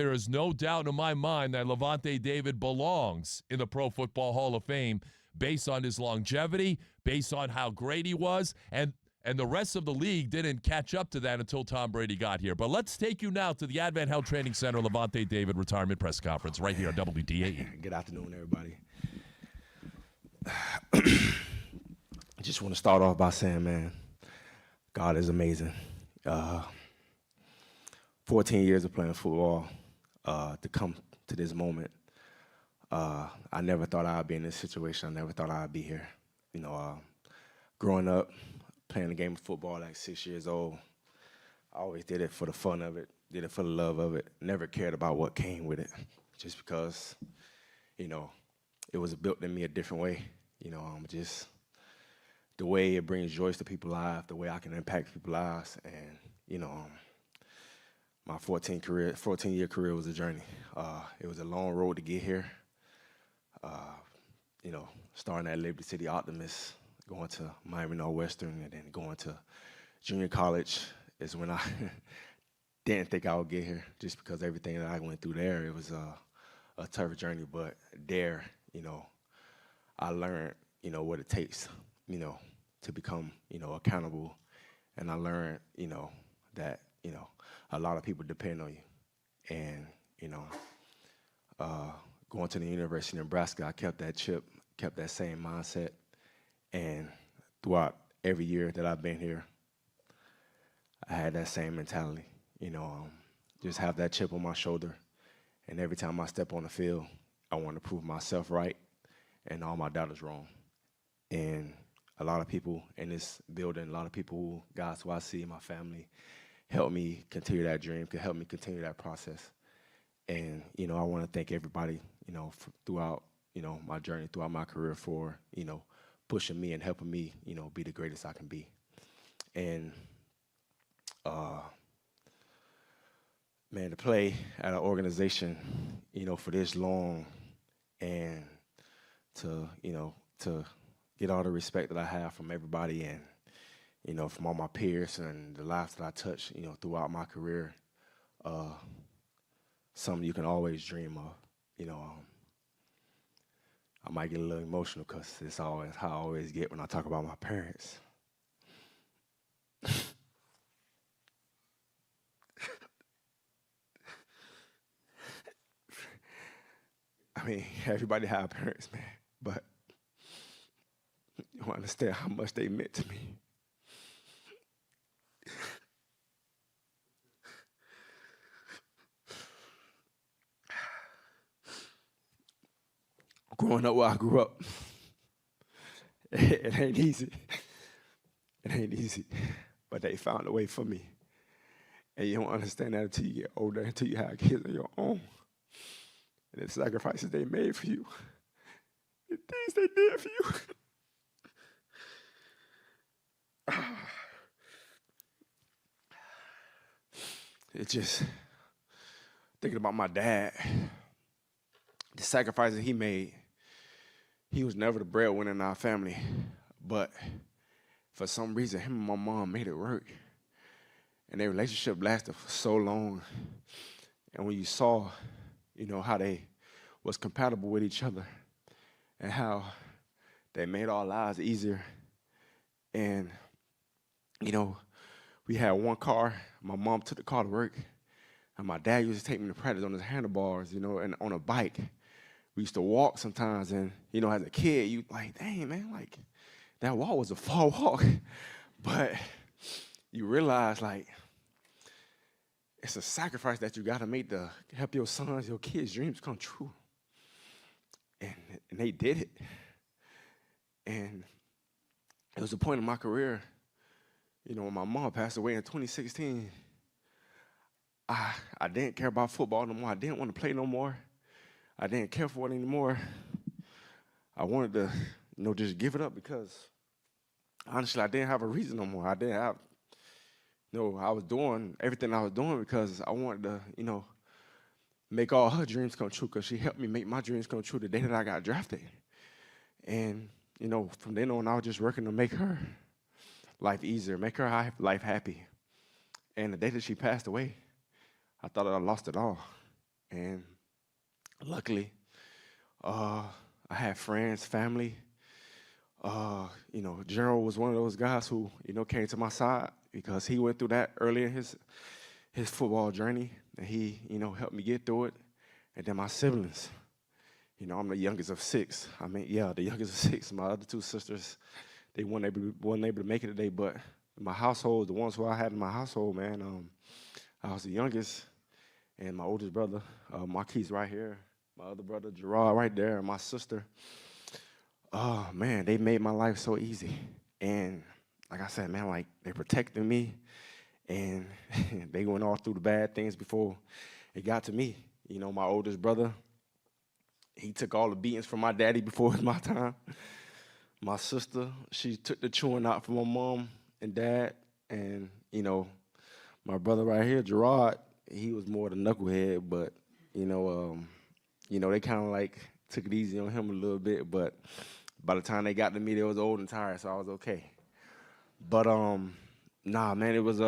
There is no doubt in my mind that Lavonte David belongs in the Pro Football Hall of Fame based on his longevity, based on how great he was, and the rest of the league didn't catch up to that until Tom Brady got here. But let's take you now to the Advent Health Training Center Lavonte David Retirement Press Conference right here on WDAE. Good afternoon, everybody. I just want to start off by saying, man, God is amazing. 14 years of playing football, to come to this moment, I never thought I'd be in this situation. I never thought I'd be here. You know, growing up, playing the game of football at 6 years old, I always did it for the fun of it, did it for the love of it, never cared about what came with it, just because, you know, it was built in me a different way. You know, just the way it brings joy to people's lives, the way I can impact people's lives, and, you know, my 14-year career was a journey. It was a long road to get here. You know, starting at Liberty City Optimist, going to Miami Northwestern, and then going to junior college is when I didn't think I would get here, just because everything that I went through there, it was a tough journey. But there, you know, I learned, you know, what it takes, you know, to become, you know, accountable. And I learned, you know, that, you know, a lot of people depend on you. And, you know, going to the University of Nebraska, I kept that chip, kept that same mindset. And throughout every year that I've been here, I had that same mentality, you know, just have that chip on my shoulder. And every time I step on the field, I want to prove myself right and all my doubters wrong. And a lot of people in this building, a lot of people, guys who I see, my family, help me continue that dream, could help me continue that process. And, you know, I want to thank everybody, you know, throughout, you know, my journey, throughout my career for, you know, pushing me and helping me, you know, be the greatest I can be. And, man, to play at an organization, you know, for this long and to, you know, to get all the respect that I have from everybody and, you know, from all my peers and the lives that I touched, you know, throughout my career, something you can always dream of. You know, I might get a little emotional because it's always how I always get when I talk about my parents. I mean, everybody have parents, man, but you don't understand how much they meant to me. Growing up where I grew up, it ain't easy. It ain't easy, but they found a way for me. And you don't understand that until you get older, until you have kids of your own. And the sacrifices they made for you, the things they did for you. It's just thinking about my dad, the sacrifices he made. He was never the breadwinner in our family, but for some reason, him and my mom made it work. And their relationship lasted for so long. And when you saw, you know, how they was compatible with each other and how they made our lives easier. And, you know, we had one car. My mom took the car to work. And my dad used to take me to practice on his handlebars, you know, and on a bike. We used to walk sometimes. And, you know, as a kid, you like, dang, man, like, that walk was a far walk. But you realize, like, it's a sacrifice that you got to make to help your sons, your kids' dreams come true. And they did it. And it was a point in my career, you know, when my mom passed away in 2016, I didn't care about football no more. I didn't want to play no more. I didn't care for it anymore. I wanted to, you know, just give it up because, honestly, I didn't have a reason no more. I didn't have, you know, I was doing everything I was doing because I wanted to, you know, make all her dreams come true because she helped me make my dreams come true the day that I got drafted. And, you know, from then on, I was just working to make her life easier, make her life happy. And the day that she passed away, I thought I lost it all. And luckily, I had friends, family. General was one of those guys who, came to my side because he went through that early in his football journey, and he, helped me get through it. And then my siblings, I'm the youngest of 6. The youngest of 6. My other 2 sisters, they weren't able to make it today, but my household, the ones who I had in my household, man, I was the youngest, and my oldest brother, Marquise right here, my other brother, Gerard right there, and my sister. Oh, man, they made my life so easy. And like I said, man, like, they protected me, and they went all through the bad things before it got to me. My oldest brother, he took all the beatings from my daddy before it was my time. My sister, she took the chewing out from my mom and dad. And, my brother right here, Gerard, he was more the knucklehead, but, they kind of like took it easy on him a little bit. But by the time they got to me, they was old and tired, so I was okay. But, nah, man, it was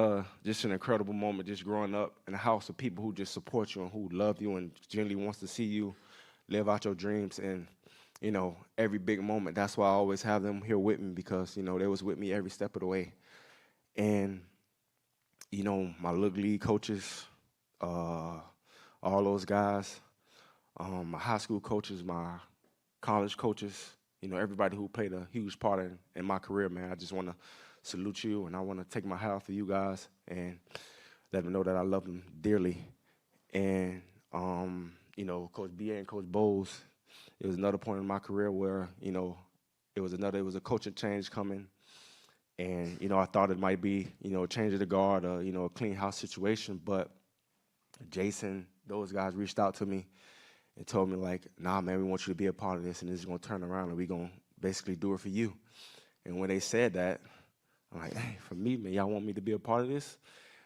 just an incredible moment just growing up in a house of people who just support you and who love you and genuinely wants to see you live out your dreams. And, every big moment, that's why I always have them here with me because, they was with me every step of the way. And, my little league coaches, all those guys, my high school coaches, my college coaches, everybody who played a huge part in my career, man. I just want to salute you, and I want to take my hat off for you guys and let them know that I love them dearly. And, Coach B.A. and Coach Bowles, it was another point in my career where, it was a coaching change coming. And, I thought it might be, a change of the guard, a clean house situation. But Jason, those guys reached out to me and told me, like, nah, man, we want you to be a part of this, and this is going to turn around, and we're going to basically do it for you. And when they said that, I'm like, hey, for me, man, y'all want me to be a part of this?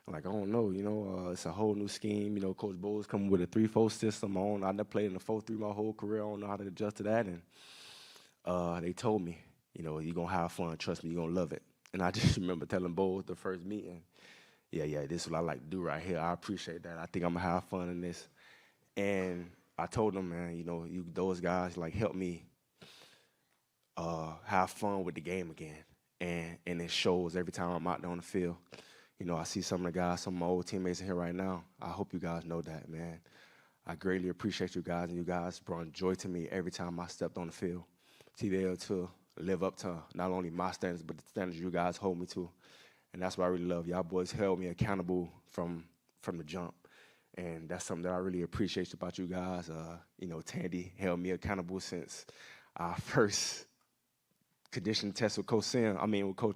I'm like, I don't know, it's a whole new scheme. Coach Bowles coming with a 3-4 system. I never played in a 4-3 my whole career. I don't know how to adjust to that. And they told me, you're going to have fun. Trust me, you're going to love it. And I just remember telling Bowles the first meeting, yeah, this is what I like to do right here. I appreciate that. I think I'm going to have fun in this. And I told them, man, those guys, like, help me have fun with the game again. And it shows every time I'm out there on the field. I see some of the guys, some of my old teammates in here right now. I hope you guys know that, man. I greatly appreciate you guys, and you guys brought joy to me every time I stepped on the field to be able to live up to not only my standards, but the standards you guys hold me to. And that's what I really love. Y'all boys held me accountable from the jump. And that's something that I really appreciate about you guys. Tandy held me accountable since our first conditioning test with Coach Coach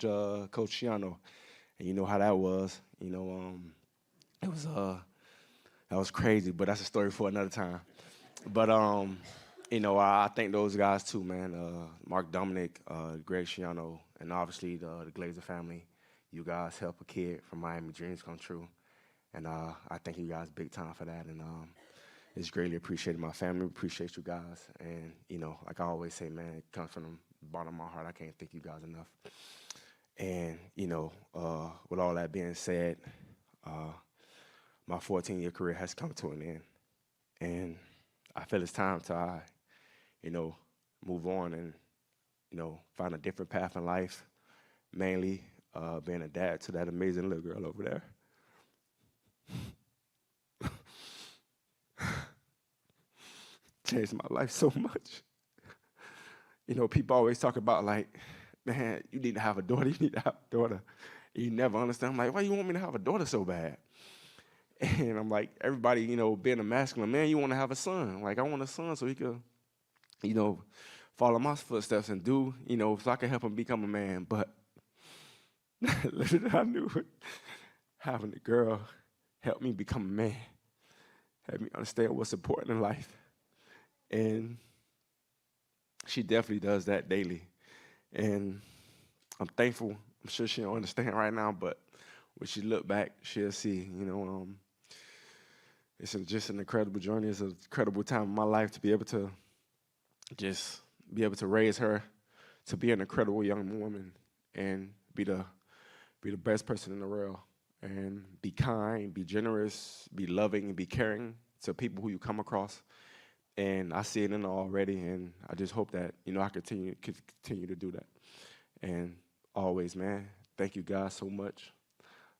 Shiano. And you know how that was. It was that was crazy, but that's a story for another time. But I thank those guys too, man. Mark Dominic, Greg Schiano, and obviously the Glazer family. You guys help a kid from Miami dreams come true. And I thank you guys big time for that. And it's greatly appreciated. My family appreciates you guys. And, like I always say, man, it comes from the bottom of my heart. I can't thank you guys enough. And, with all that being said, my 14-year career has come to an end. And I feel it's time to, move on and, find a different path in life, mainly being a dad to that amazing little girl over there. Changed my life so much. People always talk about, like, man, you need to have a daughter, you need to have a daughter. You never understand. I'm like, why you want me to have a daughter so bad? And I'm like, everybody, being a masculine man, you want to have a son. Like, I want a son so he could, follow my footsteps and do, so I can help him become a man. But little did I knew it, having a girl helped me become a man, helped me understand what's important in life. And she definitely does that daily. And I'm thankful. I'm sure she don't understand right now, but when she look back, she'll see, it's just an incredible journey. It's an incredible time in my life to be able to just be able to raise her to be an incredible young woman and be the best person in the world and be kind, be generous, be loving, and be caring to people who you come across. And I see it in her already, and I just hope that, I continue to do that. And always, man, thank you guys so much.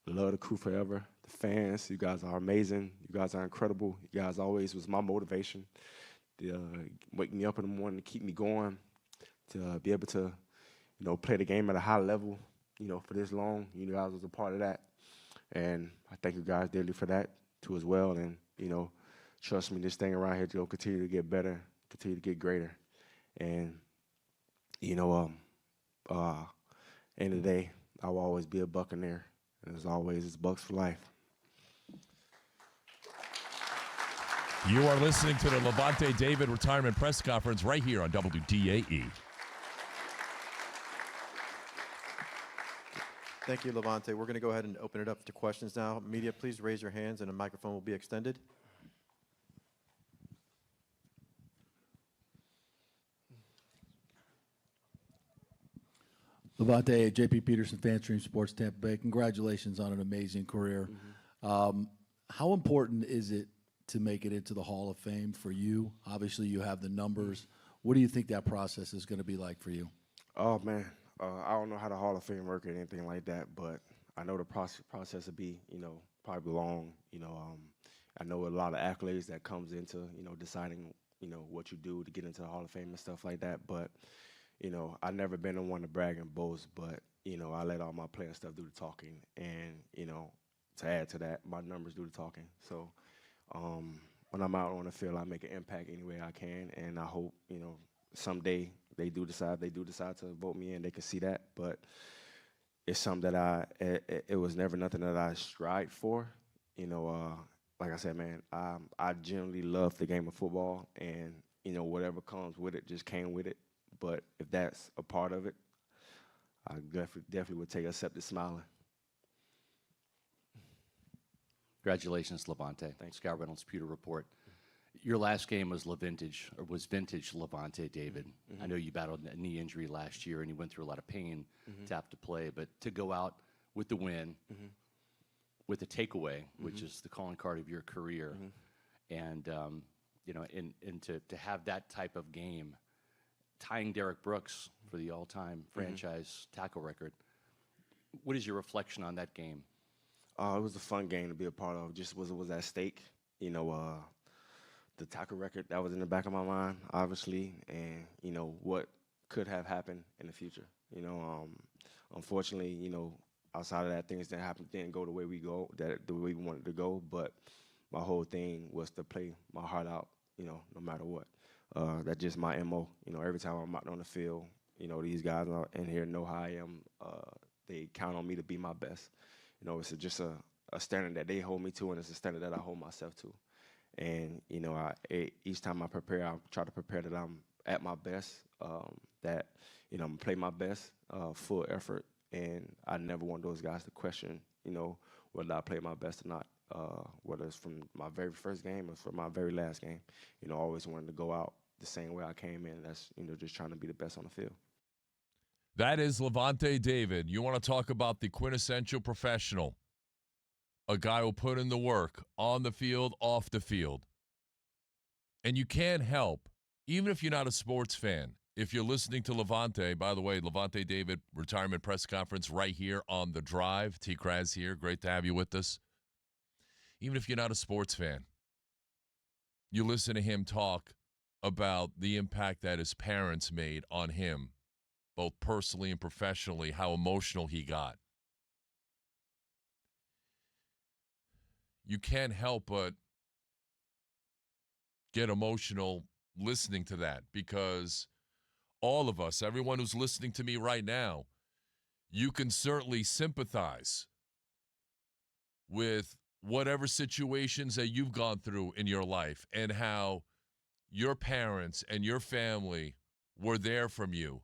Love the crew forever. The fans, you guys are amazing. You guys are incredible. You guys always was my motivation to wake me up in the morning, to keep me going, to be able to, play the game at a high level, for this long. You guys was a part of that. And I thank you guys dearly for that, too, as well. And, trust me, this thing around here will continue to get better, continue to get greater. And, end of the day, I will always be a Buccaneer. And as always, it's Bucks for life. You are listening to the Lavonte David Retirement Press Conference right here on WDAE. Thank you, Lavonte. We're going to go ahead and open it up to questions now. Media, please raise your hands and a microphone will be extended. Lavonte, JP Peterson, FanStream Sports, Tampa Bay. Congratulations on an amazing career. How important is it to make it into the Hall of Fame for you? Obviously, you have the numbers. What do you think that process is going to be like for you? Oh, man. I don't know how the Hall of Fame work or anything like that, but I know the process will be, probably long. I know a lot of accolades that comes into, deciding, what you do to get into the Hall of Fame and stuff like that. But, I've never been the one to brag and boast, but, I let all my player stuff do the talking. And, to add to that, my numbers do the talking. So when I'm out on the field, I make an impact any way I can. And I hope, someday they do decide to vote me in, they can see that. But it's something that it was never nothing that I strived for. Like I said, man, I generally love the game of football, and, whatever comes with it just came with it. But if that's a part of it, I definitely would take a step to smiling. Congratulations, Lavonte. Thanks. Scott Reynolds, Pewter Report. Your last game was vintage Lavonte David. I know you battled a knee injury last year, and you went through a lot of pain to have to play. But to go out with the win, with a takeaway, which is the calling card of your career, and and to have that type of game, tying Derek Brooks for the all-time franchise tackle record. What is your reflection on that game? It was a fun game to be a part of. Just was at stake. The tackle record that was in the back of my mind, obviously, and what could have happened in the future. Unfortunately, outside of that, things didn't go the way we wanted to go. But my whole thing was to play my heart out, no matter what. That's just my MO. Every time I'm out on the field, these guys in here know how I am. They count on me to be my best. It's just a standard that they hold me to, and it's a standard that I hold myself to. And, each time I prepare, I try to prepare that I'm at my best, that, I'm going to play my best, full effort. And I never want those guys to question, whether I play my best or not, whether it's from my very first game or from my very last game. I always wanted to go out the same way I came in. That's, just trying to be the best on the field. That is Lavonte David. You want to talk about the quintessential professional, a guy who put in the work on the field, off the field. And you can't help, even if you're not a sports fan, if you're listening to Lavonte, by the way, Lavonte David Retirement Press Conference right here on The Drive. TKras here. Great to have you with us. Even if you're not a sports fan, you listen to him talk about the impact that his parents made on him, both personally and professionally, how emotional he got. You can't help but get emotional listening to that, because all of us, everyone who's listening to me right now, you can certainly sympathize with whatever situations that you've gone through in your life and how your parents and your family were there from you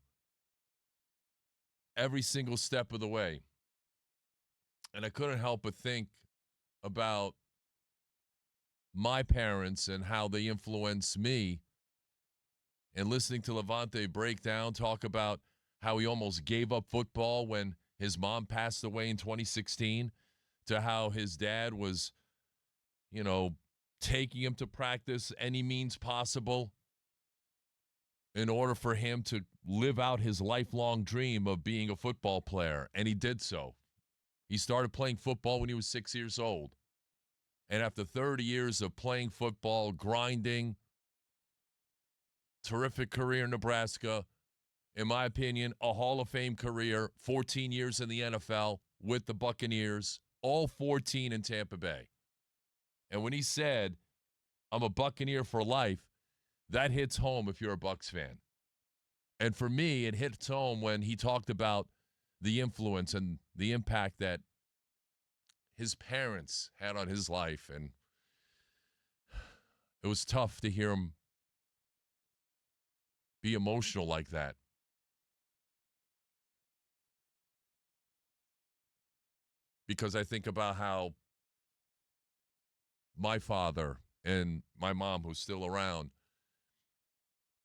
every single step of the way. And I couldn't help but think about my parents and how they influenced me, and listening to Lavonte break down, talk about how he almost gave up football when his mom passed away in 2016, to how his dad was, taking him to practice any means possible in order for him to live out his lifelong dream of being a football player, and he did so. He started playing football when he was 6 years old. And after 30 years of playing football, grinding, terrific career in Nebraska, in my opinion, a Hall of Fame career, 14 years in the NFL with the Buccaneers, all 14 in Tampa Bay. And when he said, I'm a Buccaneer for life, that hits home if you're a Bucs fan. And for me, it hits home when he talked about the influence and the impact that his parents had on his life. And it was tough to hear him be emotional like that. Because I think about how my father and my mom, who's still around,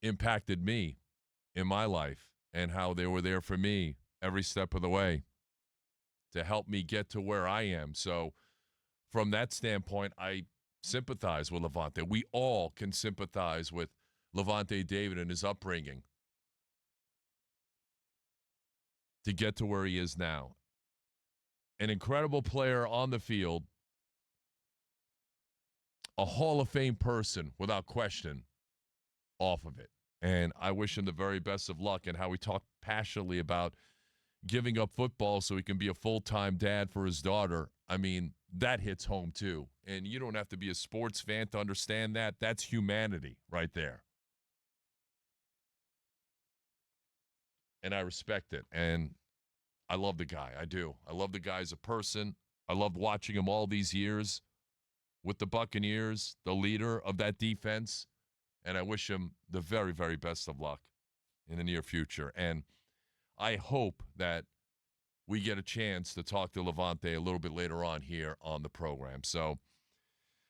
impacted me in my life and how they were there for me every step of the way to help me get to where I am. So from that standpoint, I sympathize with Lavonte. We all can sympathize with Lavonte David and his upbringing to get to where he is now. An incredible player on the field, a Hall of Fame person without question off of it. And I wish him the very best of luck, and how he talked passionately about giving up football so he can be a full-time dad for his daughter. I mean, that hits home too. And you don't have to be a sports fan to understand that. That's humanity right there. And I respect it. And I love the guy. I do. I love the guy as a person. I loved watching him all these years with the Buccaneers, the leader of that defense. And I wish him the very, very best of luck in the near future. And I hope that we get a chance to talk to Lavonte a little bit later on here on the program. So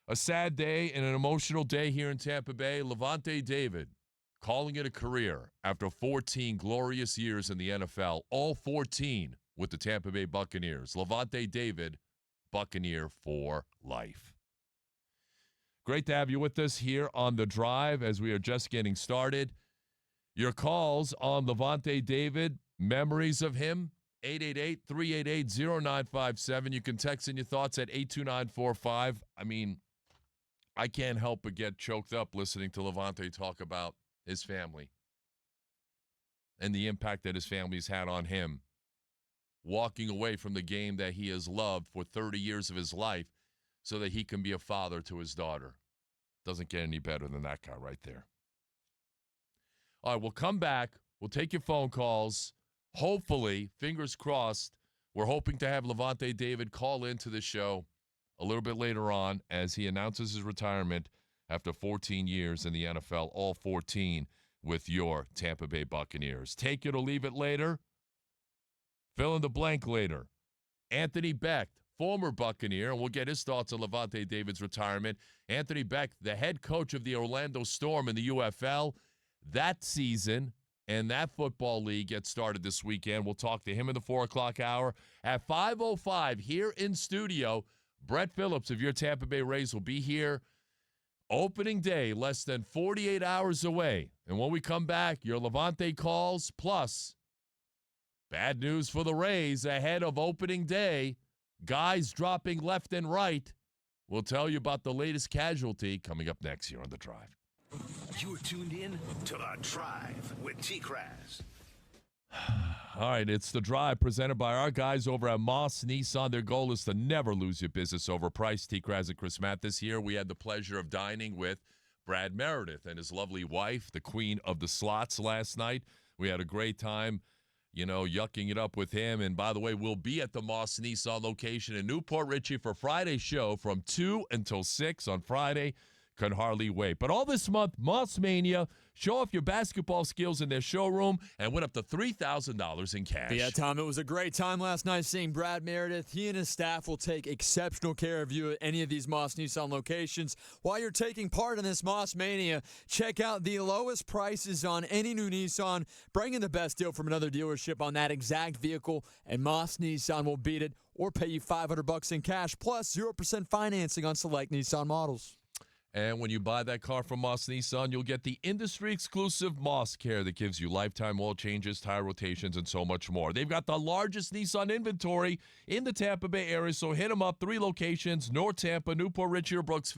a sad day and an emotional day here in Tampa Bay. Lavonte David calling it a career after 14 glorious years in the NFL, all 14 with the Tampa Bay Buccaneers. Lavonte David, Buccaneer for life. Great to have you with us here on The Drive as we are just getting started. Your calls on Lavonte David, memories of him, 888-388-0957. You can text in your thoughts at 82945. I mean, I can't help but get choked up listening to Lavonte talk about his family and the impact that his family's had on him, walking away from the game that he has loved for 30 years of his life so that he can be a father to his daughter. Doesn't get any better than that guy right there. All right, we'll come back. We'll take your phone calls. Hopefully, fingers crossed, we're hoping to have Lavonte David call into the show a little bit later on as he announces his retirement after 14 years in the NFL, all 14 with your Tampa Bay Buccaneers. Take it or leave it later. Fill in the blank later. Anthony Beck, former Buccaneer, and we'll get his thoughts on Lavonte David's retirement. Anthony Beck, the head coach of the Orlando Storm in the UFL. That season and that football league gets started this weekend. We'll talk to him in the 4 o'clock hour. At 5:05 here in studio, Brett Phillips of your Tampa Bay Rays will be here. Opening day, less than 48 hours away. And when we come back, your Lavonte calls, plus bad news for the Rays ahead of opening day. Guys dropping left and right. We'll tell you about the latest casualty coming up next here on The Drive. You're tuned in to The Drive with TKras. All right, it's The Drive presented by our guys over at Moss Nissan. Their goal is to never lose your business over price. TKras and Chris Mathis here. We had the pleasure of dining with Brad Meredith and his lovely wife, the queen of the slots, last night. We had a great time, yucking it up with him. And by the way, we'll be at the Moss Nissan location in Newport Richey for Friday's show from 2 until 6 on Friday. Can hardly wait. But all this month, Moss Mania, show off your basketball skills in their showroom and win up to $3,000 in cash. Yeah, Tom, it was a great time last night seeing Brad Meredith. He and his staff will take exceptional care of you at any of these Moss Nissan locations. While you're taking part in this Moss Mania, check out the lowest prices on any new Nissan. Bring in the best deal from another dealership on that exact vehicle, and Moss Nissan will beat it or pay you $500 in cash plus 0% financing on select Nissan models. And when you buy that car from Moss Nissan, you'll get the industry-exclusive Moss Care that gives you lifetime oil changes, tire rotations, and so much more. They've got the largest Nissan inventory in the Tampa Bay area, so hit them up. 3 locations, North Tampa, Newport Richey, or Brooksville.